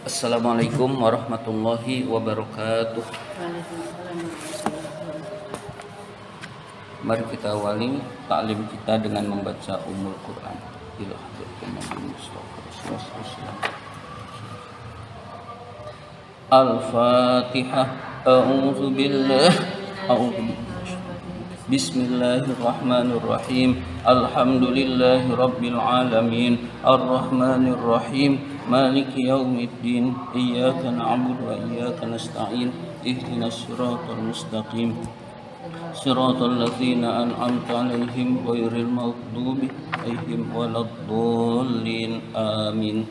Assalamualaikum warahmatullahi wabarakatuh. Mari kita awali taklim kita dengan membaca Ummul Quran. Al-Fatihah. A'udzu billahi Bismillahirrahmanirrahim. Alhamdulillahi rabbil alamin. Ar-Rahmanir Rahim. Maliki yaumiddin. Iyyaka na'budu wa iyyaka nasta'in. Ihdinas siratal mustaqim. Siratal ladzina an'amta 'alaihim ghairil maghdubi 'alaihim waladdallin. Amin.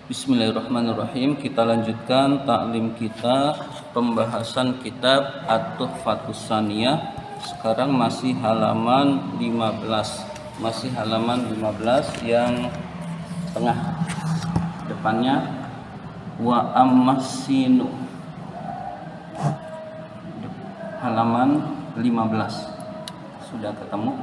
Bismillahirrahmanirrahim. Kita lanjutkan taklim kita, pembahasan kitab At-Tuhfatus Tsaniyah. Sekarang masih halaman 15. Masih halaman 15 yang tengah. Depannya wa ammasinu. Halaman 15. Sudah ketemu?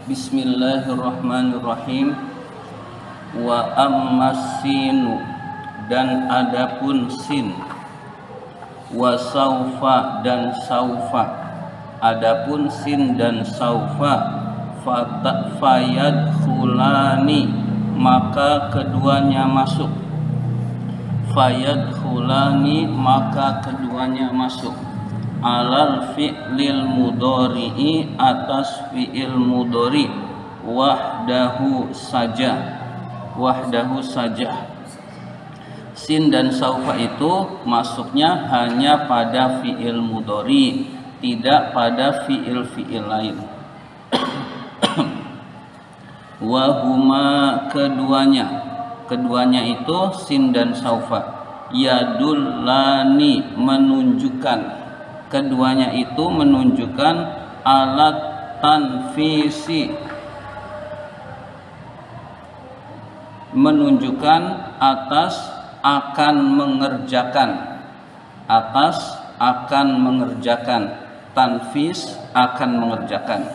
Bismillahirrahmanirrahim. Wa ammasinu, dan adapun sin, wa saufa, dan saufa, adapun sin dan saufa, fayadkhulani, maka keduanya masuk, fayadkhulani, maka keduanya masuk, alal fi'lil mudhari'i, atas fi'il mudhari, wahdahu saja, wahdahu saja. Sin dan saufa itu masuknya hanya pada fi'il mudhari, tidak pada fi'il-fi'il lain. Wahuma, keduanya itu sin dan saufa, yadullani, menunjukkan, keduanya itu menunjukkan alat tanfisi, menunjukkan atas akan mengerjakan, atas akan mengerjakan, tanfis akan mengerjakan.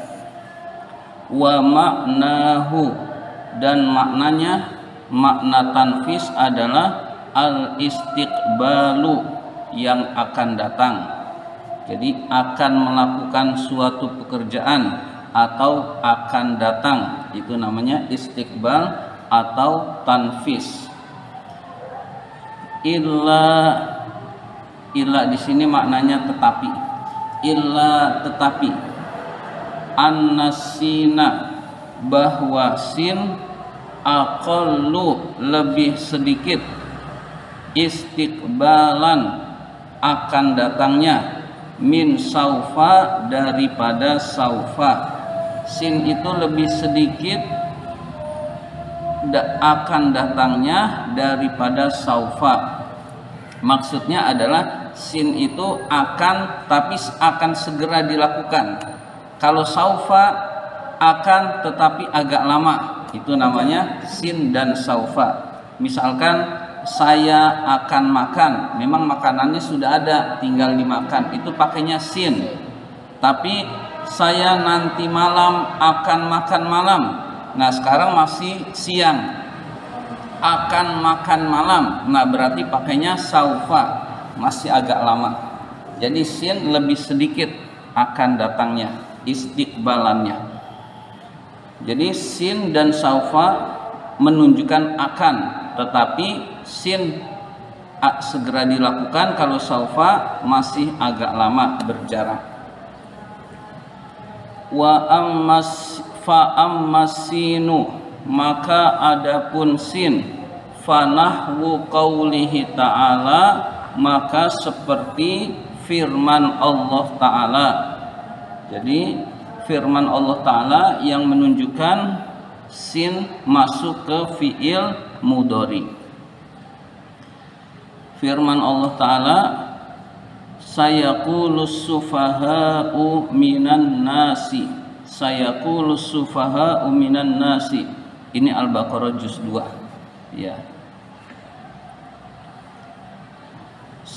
Wa maknahu, dan maknanya, makna tanfis adalah al-istiqbalu, yang akan datang. Jadi akan melakukan suatu pekerjaan atau akan datang, itu namanya istiqbal atau tanfis. Illa di sini maknanya tetapi. Illa, tetapi. An-nasina, bahwa sin, aqallu, lebih sedikit, istiqbalan, akan datangnya, min saufa, daripada saufa. Sin itu lebih sedikit akan datangnya daripada saufa. Maksudnya adalah sin itu akan, tapi akan segera dilakukan. Kalau saufa akan tetapi agak lama, itu namanya sin dan saufa. Misalkan saya akan makan, memang makanannya sudah ada, tinggal dimakan, itu pakainya sin. Tapi saya nanti malam akan makan malam. Nah sekarang masih siang, akan makan malam, nah berarti pakainya saufa, masih agak lama. Jadi sin lebih sedikit akan datangnya, istiqbalannya. Jadi sin dan saufa menunjukkan akan, tetapi sin segera dilakukan, kalau saufa masih agak lama berjarak. Wa ammasinu, maka adapun sin, fanahwu qaulihi ta'ala, maka seperti firman Allah Ta'ala. Jadi firman Allah Ta'ala yang menunjukkan sin masuk ke fi'il mudhari. Firman Allah Ta'ala, sayaqulus sufaha'u minan nasi, sayaqulus sufaha'u minan nasi. Ini Al-Baqarah juz 2. Ya.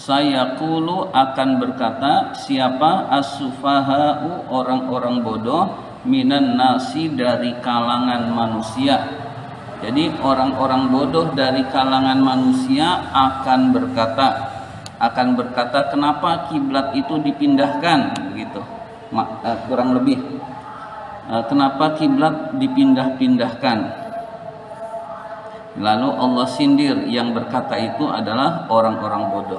sayaqulu akan berkata siapa as-sufaha'u orang-orang bodoh minan nasi dari kalangan manusia. Jadi orang-orang bodoh dari kalangan manusia akan berkata kenapa kiblat itu dipindahkan begitu. Kurang lebih kenapa kiblat dipindah-pindahkan. Lalu Allah sindir, yang berkata itu adalah orang-orang bodoh.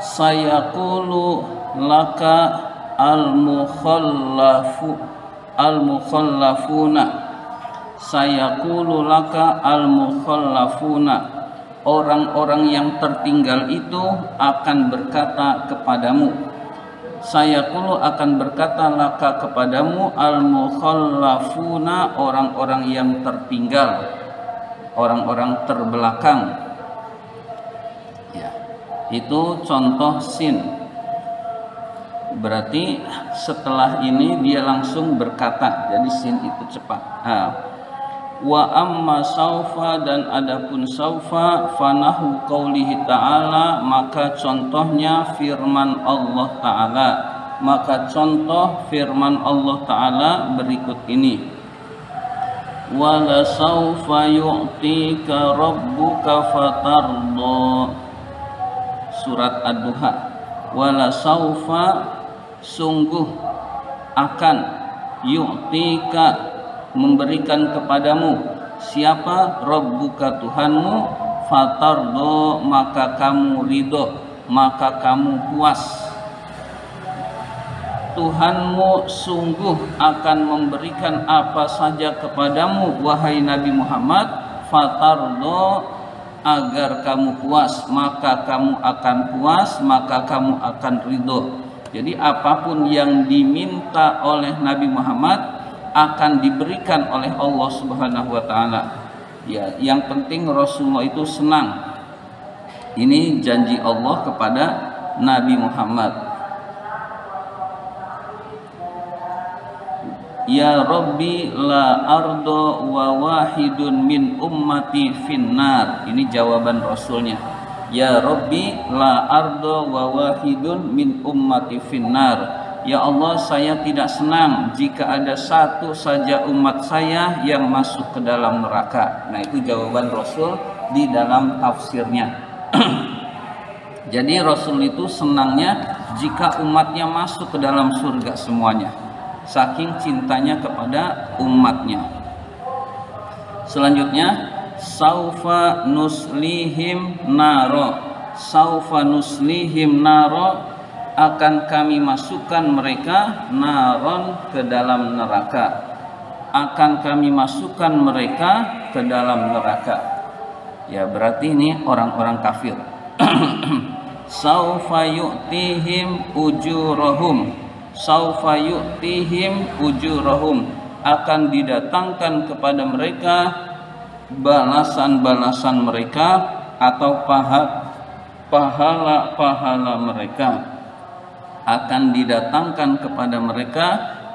Sayaqulu laka al-mukhallafuna. Sayaqulu laka al-mukhallafuna. Orang-orang yang tertinggal itu akan berkata kepadamu. Sayaqulu akan berkata laka kepadamu al-mukhallafuna, orang-orang yang tertinggal, orang-orang terbelakang. Ya, itu contoh sin. Berarti setelah ini dia langsung berkata. Jadi sin itu cepat. Wa amma saufa, dan adapun saufa, fanahu qaulihi ta'ala, maka contohnya firman Allah Ta'ala. Maka contoh firman Allah Ta'ala berikut ini. Wala saufa yu'tika rabbuka fatarda. Surat Ad-Duha. Wala saufa, sungguh akan, yu'tika, memberikan kepadamu, siapa? Rabbuka, Tuhanmu, fatardo, maka kamu ridho, maka kamu puas. Tuhanmu sungguh akan memberikan apa saja kepadamu, wahai Nabi Muhammad, fatardo, agar kamu puas, maka kamu akan puas, maka kamu akan ridho. Jadi apapun yang diminta oleh Nabi Muhammad akan diberikan oleh Allah Subhanahu wa Ta'ala. Ya, yang penting Rasulullah itu senang. Ini janji Allah kepada Nabi Muhammad. Ya Rabbi la ardo wa wahidun min ummati finnar. Ini jawaban Rasulnya. Ya Rabbi la ardo wa wahidun min ummati finnar. Ya Allah, saya tidak senang jika ada satu saja umat saya yang masuk ke dalam neraka. Nah, itu jawaban Rasul di dalam tafsirnya. Jadi Rasul itu senangnya jika umatnya masuk ke dalam surga semuanya, saking cintanya kepada umatnya. Selanjutnya, saufa nuslihim naro. Saufa nuslihim naro, akan kami masukkan mereka naron, ke dalam neraka. Akan kami masukkan mereka ke dalam neraka. Ya, berarti ini orang-orang kafir. Saufa yu'tihim ujurahum. Saufa yu'tihim ujurahum, akan didatangkan kepada mereka balasan-balasan mereka atau pahala-pahala mereka. Akan didatangkan kepada mereka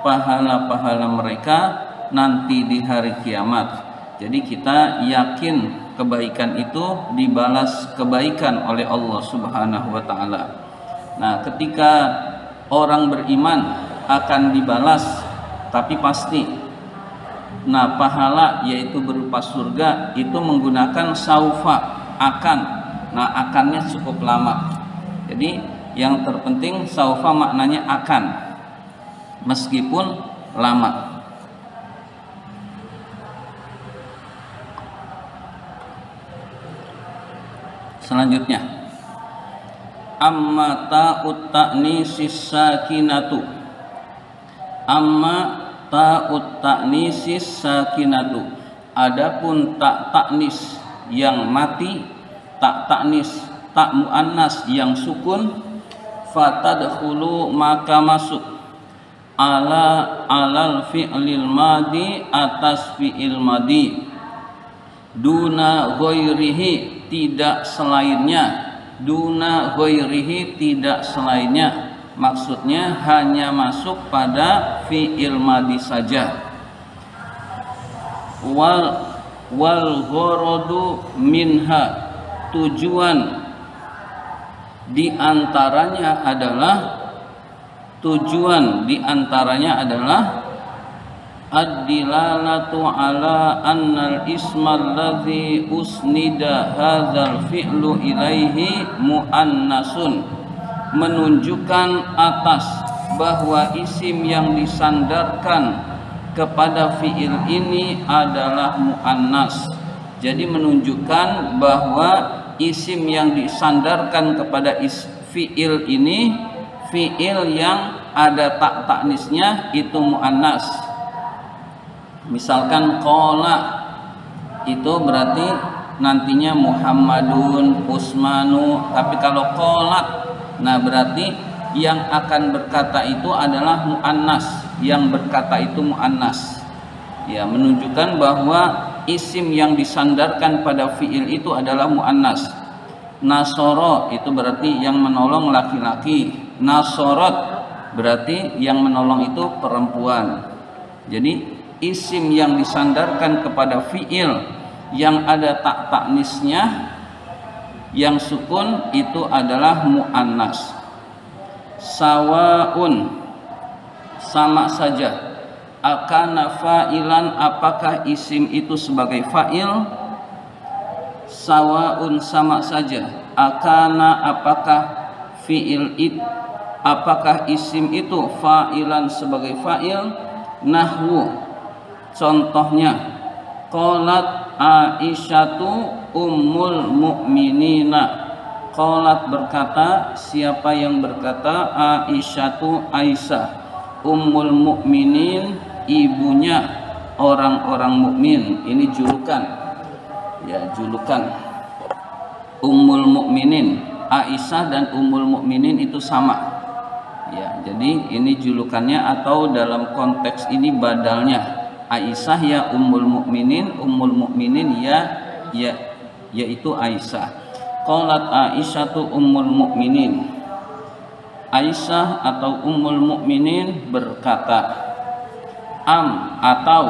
pahala-pahala mereka nanti di hari kiamat. Jadi kita yakin kebaikan itu dibalas kebaikan oleh Allah Subhanahu wa Ta'ala. Nah, ketika orang beriman akan dibalas, tapi pasti. Nah, pahala yaitu berupa surga itu menggunakan saufa, akan. Nah, akannya cukup lama. Jadi yang terpenting saufa maknanya akan, meskipun lama. Selanjutnya, amma ta'ut ta'nisis sakinatu. Amma ta'ut ta'nisis sakinatu, adapun tak taknis yang mati, tak taknis, tak muannas yang sukun, fatadkhulu, maka masuk, alal fi'lil madi, atas fi'il madi, duna ghairihi, tidak selainnya, duna ghairihi, tidak selainnya. Maksudnya hanya masuk pada fi'il madi saja. Wal ghoradu minha, tujuan diantaranya adalah ad-dilalatu ala annal ismal ladzi usnida hadzal fi'lu ilaihi muannasun, menunjukkan atas bahwa isim yang disandarkan kepada fi'il ini adalah muannas. Jadi menunjukkan bahwa isim yang disandarkan kepada fi'il ini fi'il yang ada tak taknisnya itu muannas. Misalkan qala itu berarti nantinya Muhammadun, Usmanu, tapi kalau qalat nah berarti yang akan berkata itu adalah muannas, yang berkata itu muannas. Ya, menunjukkan bahwa isim yang disandarkan pada fi'il itu adalah muannas. Nasoro itu berarti yang menolong laki-laki. Nasorot berarti yang menolong itu perempuan. Jadi isim yang disandarkan kepada fi'il yang ada tak taknisnya yang sukun itu adalah muannas. Sawaun sama saja, akana fa'ilan apakah isim itu sebagai fa'il, sawaun sama saja, akana apakah fi'il apakah isim itu fa'ilan sebagai fa'il. Nahwu contohnya qalat Aisyatu ummul mu'minina. Qalat berkata, siapa yang berkata? Aisyatu Aisyah, ummul mu'minin ibunya orang-orang mukmin. Ini julukan, ya julukan ummul mu'minin. Aisyah dan ummul mu'minin itu sama, ya jadi ini julukannya atau dalam konteks ini badalnya. Aisyah ya ummul mu'minin yaitu Aisyah. Qalat Aisyatu ummul mu'minin. Aisyah atau ummul mu'minin berkata, atau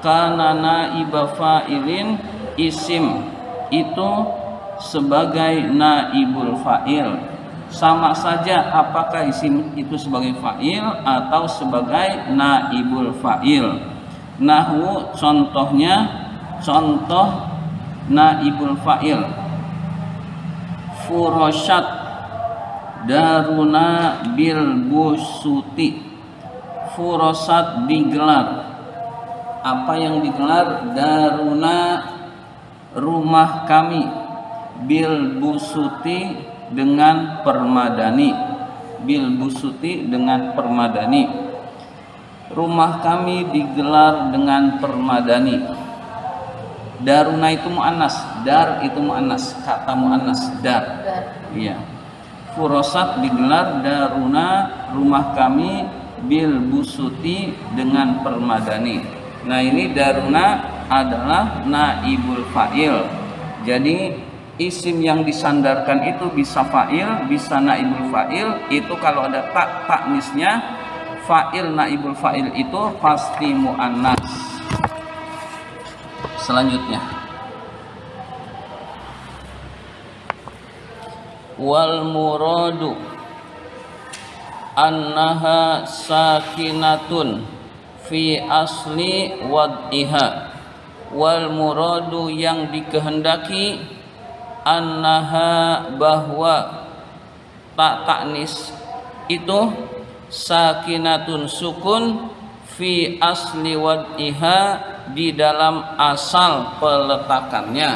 kana naiba fa'ilin, isim itu sebagai naibul fa'il. Sama saja apakah isim itu sebagai fa'il atau sebagai naibul fa'il. Nahwu contohnya, contoh naibul fa'il, furoshat daruna bil busuti. Furosat digelar. Apa yang digelar? Daruna rumah kami, bil busuti dengan permadani. Bil busuti dengan permadani. Rumah kami digelar dengan permadani. Daruna itu muannas, dar itu muannas, kata muannas dar. Iya. Furosat digelar daruna rumah kami bil busuti dengan permadani. Nah ini daruna adalah naibul fa'il. Jadi isim yang disandarkan itu bisa fa'il, bisa naibul fa'il. Itu kalau ada tak taknisnya fa'il naibul fa'il itu pasti muannas. Selanjutnya wal muradu annaha sakinatun fi asli wad'iha. Wal muradu yang dikehendaki, annaha bahwa tak taknis itu sakinatun sukun fi asli wad'iha di dalam asal peletakannya,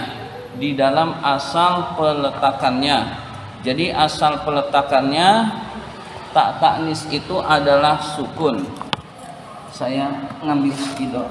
di dalam asal peletakannya. Jadi asal peletakannya tak taknis itu adalah sukun. Saya ngambil spidol.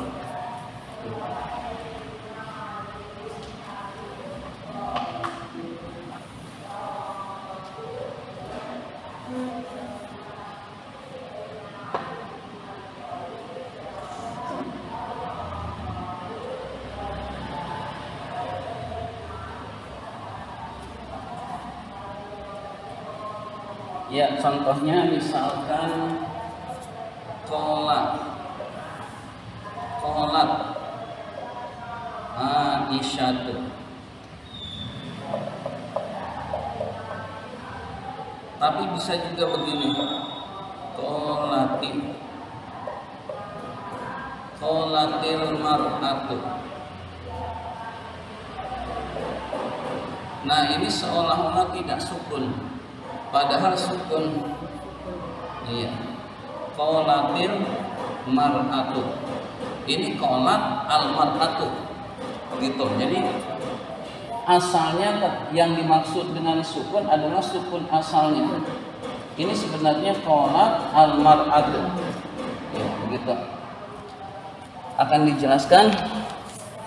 Ya, contohnya misalkan qalat Aisyatu. Tapi bisa juga begini, qolatil mar'atu. Nah, ini seolah-olah tidak sukun, padahal sukun. Iya, qolatil mar'atu. Ini qolat al mar'atu, begitu. Jadi asalnya yang dimaksud dengan sukun adalah sukun asalnya. Ini sebenarnya qolat al mar'atu. Ya, begitu. Akan dijelaskan,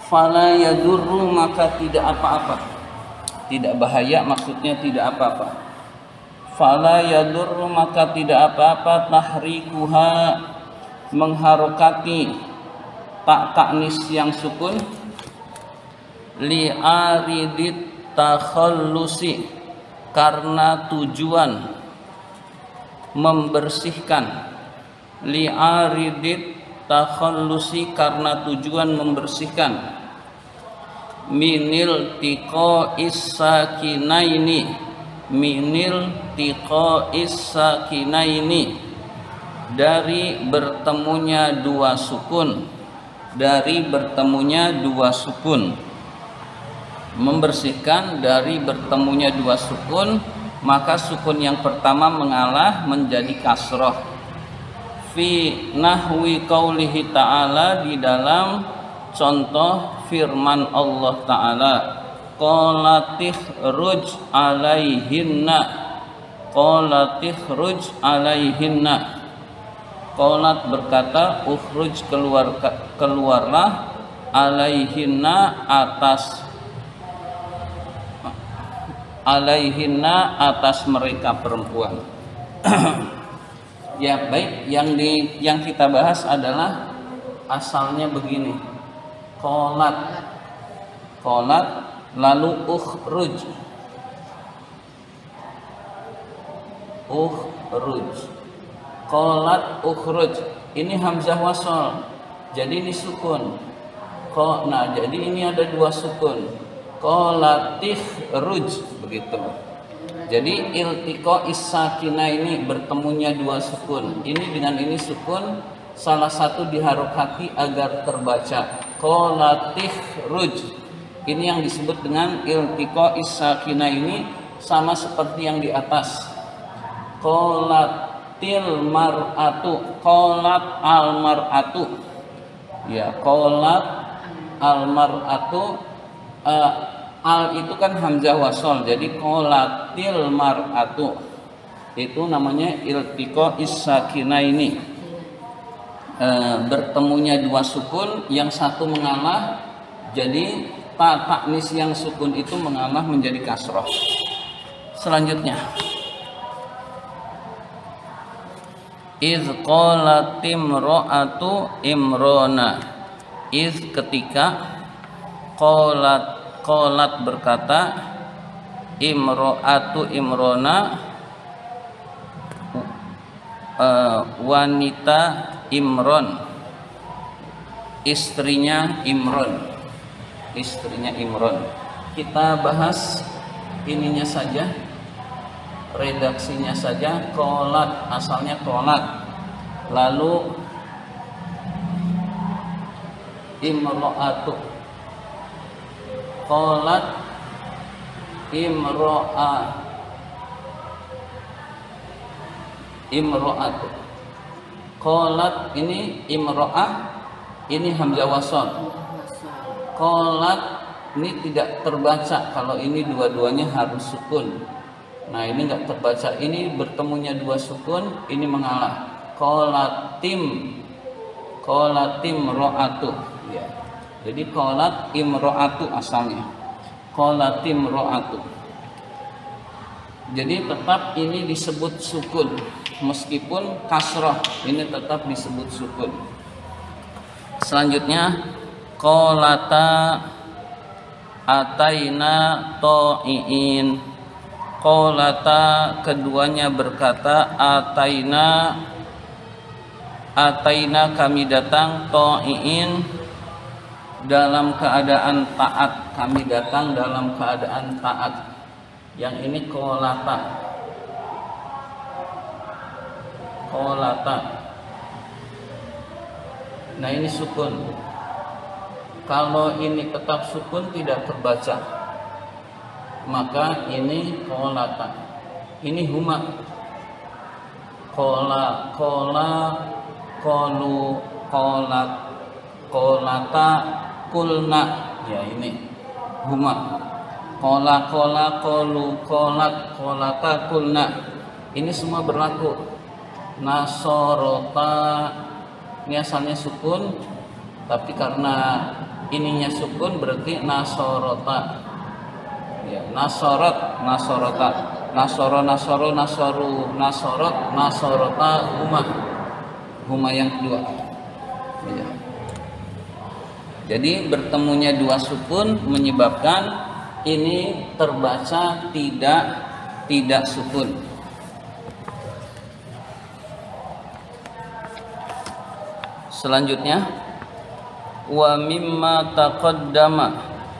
fala yadurru, maka tidak apa-apa. Tidak bahaya, maksudnya tidak apa-apa. Fala yadurru, maka tidak apa-apa, tahrikuha, mengharokati ta'nis yang sukun, li'aridit takhallusi, karena tujuan membersihkan, li'aridit takhallusi, karena tujuan membersihkan, minil tiqa'is sakinaini, minil tiqa'is sakinaini, dari bertemunya dua sukun, dari bertemunya dua sukun, membersihkan dari bertemunya dua sukun, maka sukun yang pertama mengalah menjadi kasroh. Fi nahwi qaulihi ta'ala, di dalam contoh firman Allah Ta'ala, qalatih ruj alaihinna, qalatih ruj alaihinna. Qalat berkata, ukhruj, keluarlah, alaihinna, atas mereka perempuan. Ya, baik, yang kita bahas adalah asalnya begini. Qalat lalu ukhruj. Qalat ukhruj, ini hamzah wasol, jadi ini sukun. Nah, jadi ini ada dua sukun. Qalatih ruj, begitu. Jadi iltiqa is-sakina, ini bertemunya dua sukun. Ini dengan ini sukun, salah satu diharokati agar terbaca. Qalatih ruj, ini yang disebut dengan iltiqa is-sakina, ini sama seperti yang di atas. Qolatil mar'atu, qolat al mar'atu. Ya, qolat al mar'atu, al itu kan hamzah wasol, jadi qolatil mar'atu itu namanya iltiqa is-sakina ini. Bertemunya dua sukun, yang satu mengalah, jadi ta'nis yang sukun itu mengalah menjadi kasroh. Selanjutnya, iz qalatim ro'atu imrona, iz ketika, qolat berkata, imro'atu imrona, wanita Imron, istrinya Imron. Kita bahas ininya saja, redaksinya saja. Qolat, asalnya qolat, lalu imro'atu, qolat imro'atu. Qolat ini imro'ah, ini hamzah wasol. Qolat ini tidak terbaca, kalau ini dua-duanya harus sukun. Nah, ini nggak terbaca, ini bertemunya dua sukun, ini mengalah. Qolatim ro'atu, ya. Jadi qolat imro'atu asalnya, qolatim ro'atu. Jadi tetap ini disebut sukun, meskipun kasroh, ini tetap disebut sukun. Selanjutnya, qolata ataina to'iin. Qolata, keduanya berkata, ataina kami datang, to'iin, dalam keadaan taat, kami datang dalam keadaan taat. Yang ini qolata. Kolata. Nah ini sukun. Kalau ini tetap sukun tidak terbaca, maka ini kolata. Ini huma. Kola, kolu, kolata, kulna. Ya ini huma. Kola, kolu, kolata, kulna. Ini semua berlaku. Nasorota, ini asalnya sukun, tapi karena ininya sukun berarti nasorota. Ya, nasorot, nasorota, nasoro, nasoru, nasorot, nasorota, huma yang kedua. Ya. Jadi bertemunya dua sukun menyebabkan ini terbaca tidak sukun. Selanjutnya, wa mimma taqaddama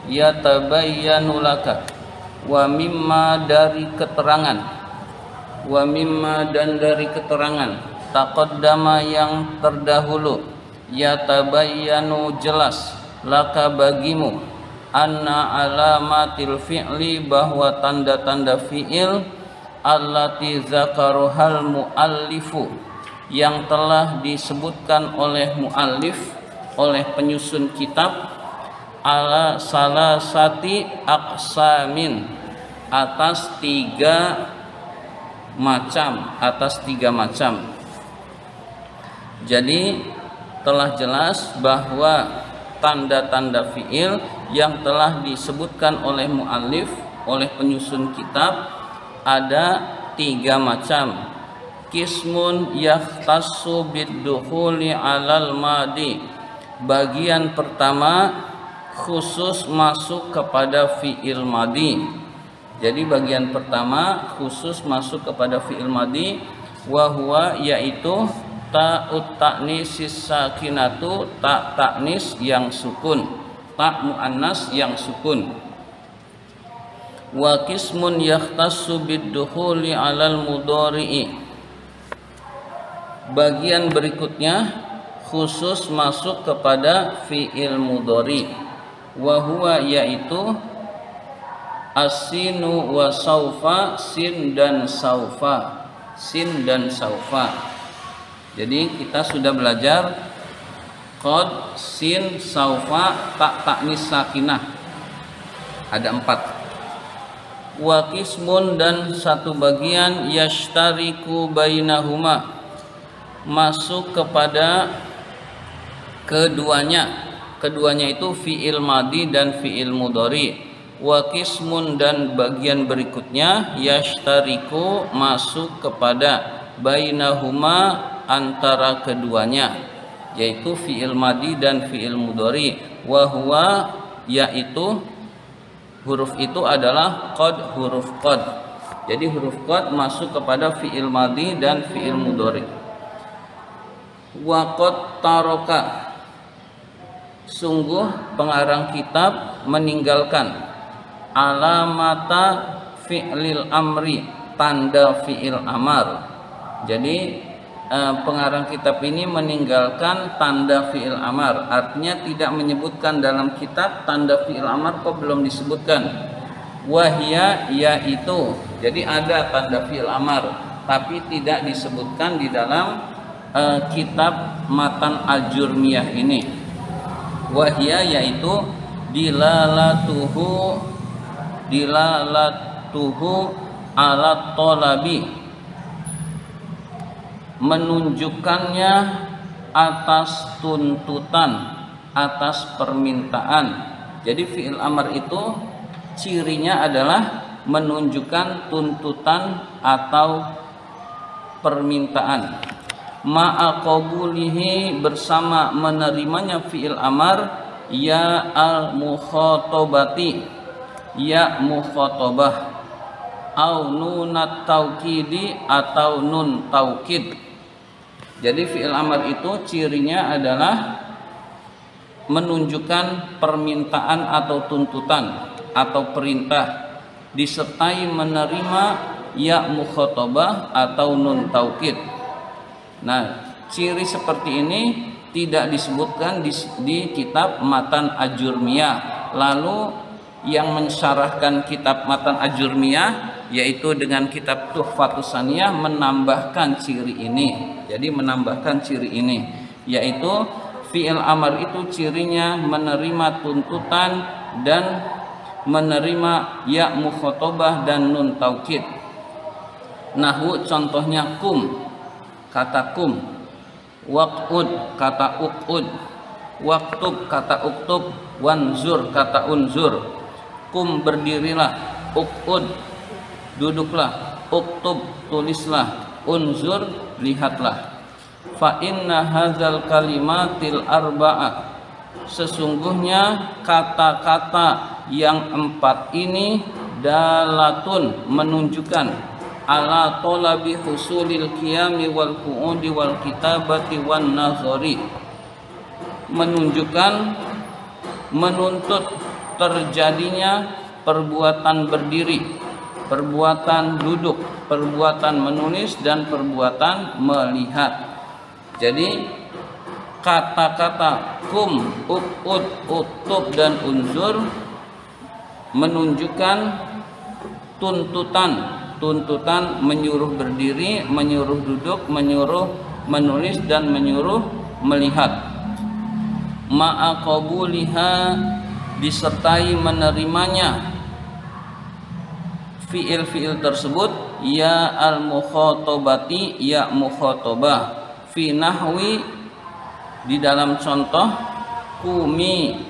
yatabayyanu laka. Wa mimma dari keterangan. Wa mimma dan dari keterangan. Taqaddama yang terdahulu. Yatabayyanu jelas laka bagimu. Anna alamatil fi'li bahwa tanda-tanda fi'il allati zakaruhal muallifu yang telah disebutkan oleh muallif, oleh penyusun kitab, ala salasati aqsamin, atas tiga macam. Jadi telah jelas bahwa tanda-tanda fi'il yang telah disebutkan oleh muallif, oleh penyusun kitab, ada tiga macam. Qismun yahtassu bid-dukhuli 'alal madi. Bagian pertama khusus masuk kepada fi'il madi. Jadi bagian pertama khusus masuk kepada fi'il madi, wa huwa yaitu ta'ut ta'nisis sakinatu, ta' ta'nis yang sukun, ta' muannas yang sukun. Wa qismun yahtassu bid-dukhuli 'alal mudhari'i. Bagian berikutnya khusus masuk kepada fi'il mudhari, wa huwa yaitu as-sinu wa saufa, sin dan saufa. Jadi kita sudah belajar qad, sin, saufa, ta' ta'nis sakinah. Ada 4. Wa qismun dan satu bagian yashtariku bainahuma, masuk kepada keduanya itu fi'il madi dan fi'il mudhari. Wa qismun dan bagian berikutnya yashtariku masuk kepada bainahuma, antara keduanya, yaitu fi'il madi dan fi'il mudhari. Wa huwa yaitu huruf itu adalah qad, huruf qad. Jadi huruf qad masuk kepada fi'il madi dan fi'il mudhari. Wa qad taraka, sungguh pengarang kitab meninggalkan alamata fi'lil amri, tanda fi'il amar. Jadi pengarang kitab ini meninggalkan tanda fi'il amar, artinya tidak menyebutkan dalam kitab tanda fi'il amar kok belum disebutkan. Wahia yaitu, jadi ada tanda fi'il amar tapi tidak disebutkan di dalam kitab Matan Al-Jurmiyah ini. Wahia yaitu dilalatuhu ala tolabi, menunjukkannya atas tuntutan, atas permintaan. Jadi fi'il amar itu cirinya adalah menunjukkan tuntutan atau permintaan. Ma'a qabulihi, bersama menerimanya fi'il amar, ya al mukhatabati, ya mukhatabah, au nunat taukidi atau nun taukid. Jadi fi'il amar itu cirinya adalah menunjukkan permintaan atau tuntutan atau perintah, disertai menerima ya mukhatabah atau nun taukid. Nah, ciri seperti ini tidak disebutkan di kitab Matan Ajurmiyah. Lalu yang mensyarahkan kitab Matan Ajurmiyah yaitu dengan kitab Tuhfatus Saniyah menambahkan ciri ini. Jadi menambahkan ciri ini yaitu fi'il amar itu cirinya menerima tuntutan dan menerima ya mukhatabah dan nun taukid. Nahwu contohnya kum, kata kum, waqud, kata uqud, waktub, kata uktub, wanzur, kata unzur. Kum berdirilah, uqud duduklah, uktub tulislah, unzur lihatlah. Fa inna hadzal kalimatil arba'ah, sesungguhnya kata-kata yang 4 ini dalatun menunjukkan ala talabi husulil qiyami wal qu'udi wal kitabati wan nazari, menunjukkan menuntut terjadinya perbuatan berdiri, perbuatan duduk, perbuatan menulis dan perbuatan melihat. Jadi kata-kata kum, uqud, uktub dan unzur menunjukkan tuntutan menyuruh berdiri, menyuruh duduk, menyuruh menulis dan menyuruh melihat. Ma'a qabuliha, disertai menerimanya fiil-fiil tersebut ya al-mukhatabati, ya mukhatabah, fi nahwi, di dalam contoh kumi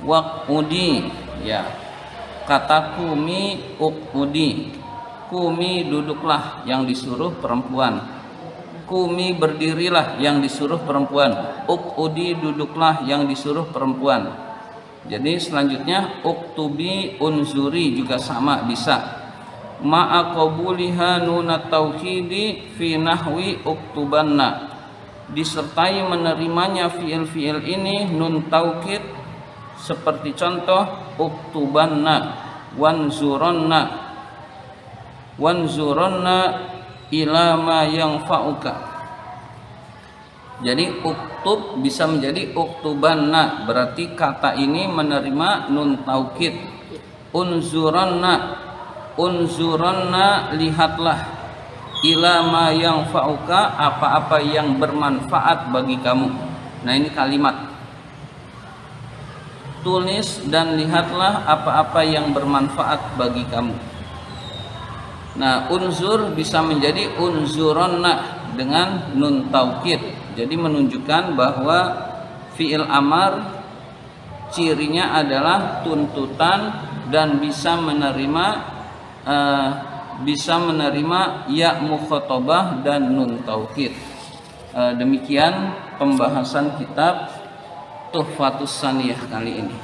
waqudi, ya kata kumi uqudi, kumi duduklah yang disuruh perempuan, kumi berdirilah yang disuruh perempuan, uqudi duduklah yang disuruh perempuan. Jadi selanjutnya uktubi unzuri juga sama bisa. Ma'a qabuliha nunat tauhidi fi nahwi uktubanna, disertai menerimanya fiil-fiil ini nun taukid seperti contoh uktubanna, wanzuronna ila ma yanfa'uka. Jadi uktub bisa menjadi uktubanna, berarti kata ini menerima nun taukid. Unzuronna lihatlah, ila ma yanfa'uka, apa-apa yang bermanfaat bagi kamu. Nah, ini kalimat. Tulis dan lihatlah apa-apa yang bermanfaat bagi kamu. Nah, unzur bisa menjadi unzuronna dengan nun taukid. Jadi menunjukkan bahwa fi'il amar cirinya adalah tuntutan dan bisa menerima ya mukhatabah dan nun taukid. Demikian pembahasan kitab Tuhfatus Saniyah kali ini.